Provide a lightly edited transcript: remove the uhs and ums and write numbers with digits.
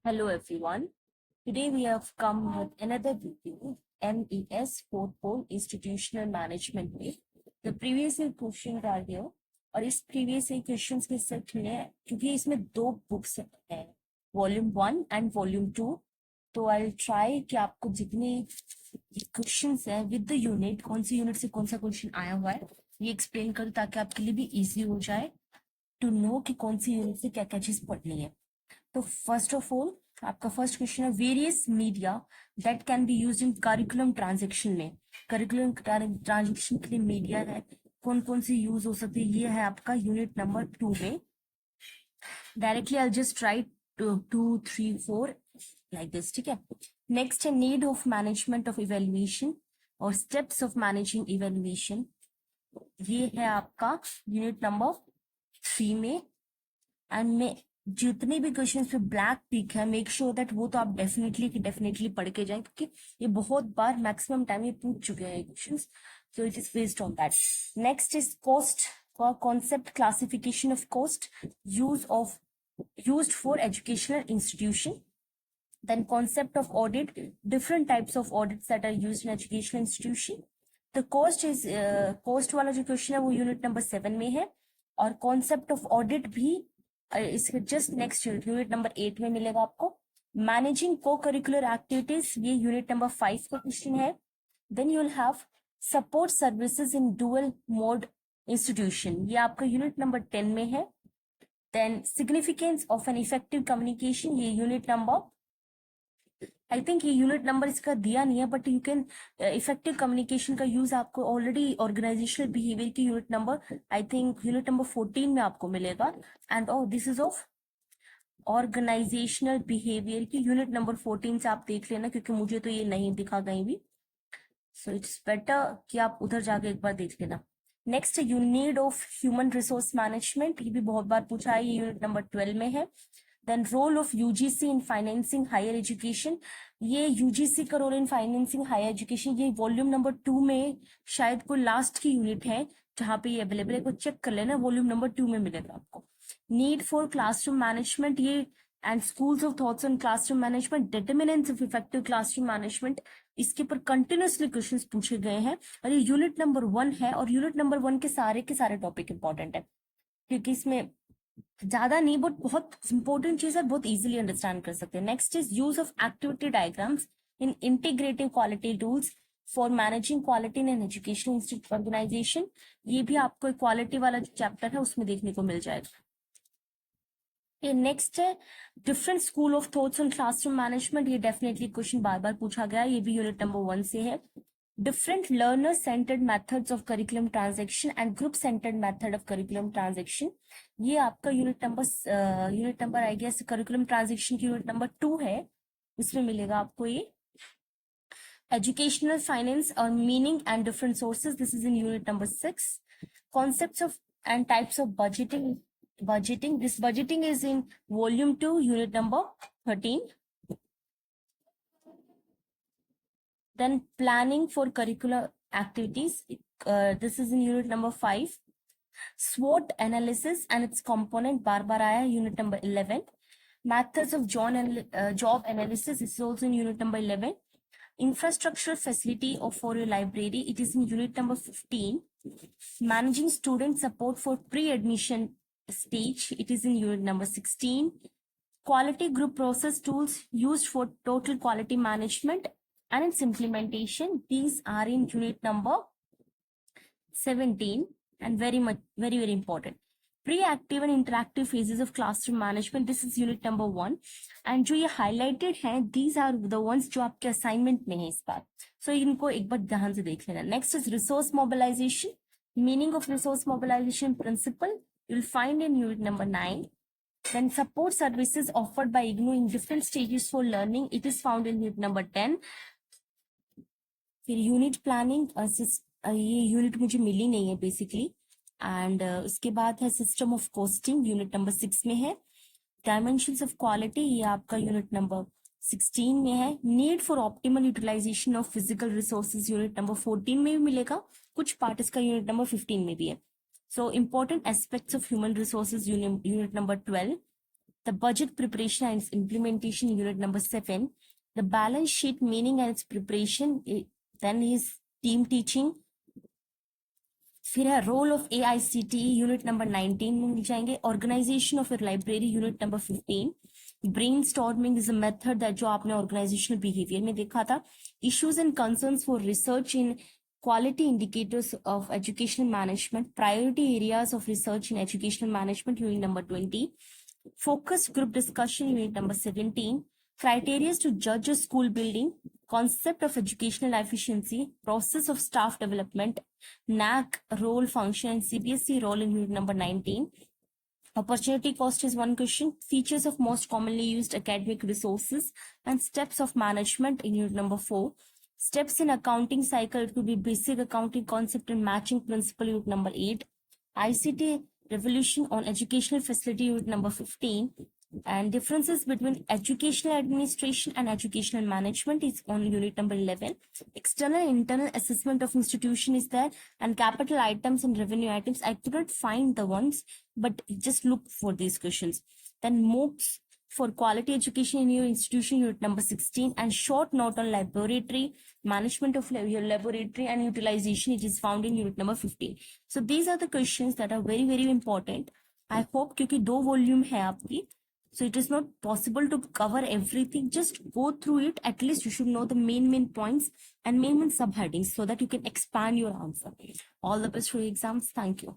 Hello everyone. Today we have come with another video, MES Fourth Pole Institutional Management में. The previous year questions are here और इस previous year questions के set में क्योंकि इसमें दो बुक्स हैं, Volume 1 and Volume 2, तो I'll try कि आपको जितने क्वेश्चंस हैं विद द यूनिट, कौन सी यूनिट से कौन सा क्वेश्चन आया हुआ है ये एक्सप्लेन करूँ ताकि आपके लिए भी इजी हो जाए टू नो कि कौन सी यूनिट से क्या क्या चीज पढ़नी है. तो फर्स्ट ऑफ ऑल आपका फर्स्ट क्वेश्चन है various media that can be used in curriculum transaction में. करिकुलम ट्रांजैक्शन के लिए मीडिया है, कौन कौन सी यूज हो सकती है, ये है आपका यूनिट नंबर 2 में. Directly I just right 2 3 4 like this. ठीक है. नेक्स्ट है need of management of evaluation और स्टेप्स ऑफ मैनेजिंग इवेल्युएशन. ये है आपका यूनिट नंबर 3 में. एंड में जितने भी क्वेश्चन पे ब्लैक टिक है मेक श्योर दैट वो तो आप डेफिनेटली पढ़ के जाएं क्योंकि ये बहुत बार मैक्सिमम टाइम ये पूछ चुके हैं question, so it is based on that. Next is cost का concept, classification of cost used for educational institution. Then concept of audit, different types of audits that are used in educational institution. The cost is cost वाला जो question है वो unit number 7 में है और concept of audit भी इसके just next unit number 8 में मिलेगा आपको. मैनेजिंग को करिकुलर एक्टिविटीज, ये यूनिट नंबर 5 का क्वेश्चन है. Then you will have support services in dual mode institution, ये आपका यूनिट नंबर 10 में है. Then significance of an effective communication, ये यूनिट नंबर, आई थिंक ये यूनिट नंबर इसका दिया नहीं है but you can, effective communication का यूज आपको ऑलरेडी ऑर्गेनाइजेशनल बिहेवियर की unit number, I think unit number 14 में आपको मिलेगा. And this is of organisational behaviour की यूनिट नंबर 14 से आप देख लेना क्योंकि मुझे तो ये नहीं दिखा कहीं भी, सो इट्स बेटर कि आप उधर जाके एक बार देख लेना. Next you need of human resource management, ये भी बहुत बार पूछा है, ये यूनिट नंबर 12 में है. Then role of UGC in financing higher education, ये यूजीसी का role in financing higher education, ये वॉल्यूम नंबर 2 में शायद कोई लास्ट की यूनिट है जहां पे ये अवेलेबल है, को चेक कर लेना, वॉल्यूम नंबर 2 में मिलेगा आपको. नीड फॉर क्लासरूम मैनेजमेंट, ये and schools of thoughts on classroom management, determinants of effective classroom management, इसके ऊपर कंटिन्यूसली क्वेश्चंस पूछे गए हैं और ये यूनिट नंबर 1 है और यूनिट नंबर 1 के सारे टॉपिक इंपॉर्टेंट है क्योंकि इसमें ज्यादा नहीं बट बहुत इंपॉर्टेंट चीज है, बहुत इजीली अंडरस्टैंड कर सकते हैं. Next is use of activity diagrams in integrative quality tools for managing quality in an educational institute organisation, ये भी आपको क्वालिटी वाला जो चैप्टर है उसमें देखने को मिल जाएगा. ये नेक्स्ट है different school of thoughts on classroom management, ये डेफिनेटली क्वेश्चन बार बार पूछा गया, ये भी यूनिट नंबर 1 से है. Different learner centred methods of curriculum transaction and group centred method of curriculum transaction, ये आपका unit number I guess curriculum transaction की यूनिट नंबर 2 है, उसमें मिलेगा आपको ये. एजुकेशनल फाइनेंस और meaning and different sources, this is in unit number 6. Concepts of and types of budgeting, this budgeting is in volume 2 unit number 13. Then planning for curricular activities, this is in unit number 5. SWOT analysis and its component, बार बार आया, unit number 11. Methods of job analysis, this is also in unit number 11. Infrastructural facility for your library, it is in unit number 15. Managing student support for pre-admission stage, it is in unit number 16. Quality group process tools used for total quality management and its implementation, these are in unit number 17 and very important. Pre-active and interactive phases of classroom management, this is unit number 1. and जो ये highlighted हैं these are the ones जो आपके assignment में है इस बार, so इनको एक बार ध्यान से देख लेना. Next is resource mobilization, meaning of resource mobilization principle, you'll find in unit number 9. Then support services offered by IGNOU in different stages for learning, it is found in unit number 10. फिर unit planning, ये unit मुझे मिली नहीं है basically. And उसके बाद है system of costing, unit number 6 में है. डायमेंशंस ऑफ क्वालिटी, ये आपका यूनिट नंबर 16 में है. Need for optimal utilisation of physical resources, unit number 14 में भी मिलेगा, कुछ पार्ट इसका यूनिट नंबर 15 में भी है. So important aspects of human resources, unit number 12. The budget preparation and its implementation, unit number 7. The balance sheet meaning and its preparation, then is team teaching. फिर है role of AICTE, unit number 19 में मिल जाएंगे. Organisation of library, unit number 15. Brainstorming is a method that जो आपने organisational behaviour में देखा था. Issues and concerns for research in quality indicators of educational management, priority areas of research in educational management, unit number 20. Focus group discussion, unit number 17. Criteria to judge a school building, concept of educational efficiency, process of staff development, NAC role, function, and CBSE role in unit number 19. Opportunity cost is one question. Features of most commonly used academic resources and steps of management in unit number 4. Steps in accounting cycle, it could be basic accounting concept and matching principle, unit number 8. ICT revolution on educational facility, unit number 15. And differences between educational administration and educational management is on unit number 11. External and internal assessment of institution is there, and capital items and revenue items. I couldn't find the ones, but just look for these questions. Then MOOCs for quality education in your institution, unit number 16, and short note on laboratory, management of your laboratory and utilization, it is found in unit number 15. So these are the questions that are very, very important. I hope क्योंकि 2 volume है आपकी, so it is not possible to cover everything. Just go through it. At least you should know the main points and main subheadings so that you can expand your answer. All the best for your exams. Thank you.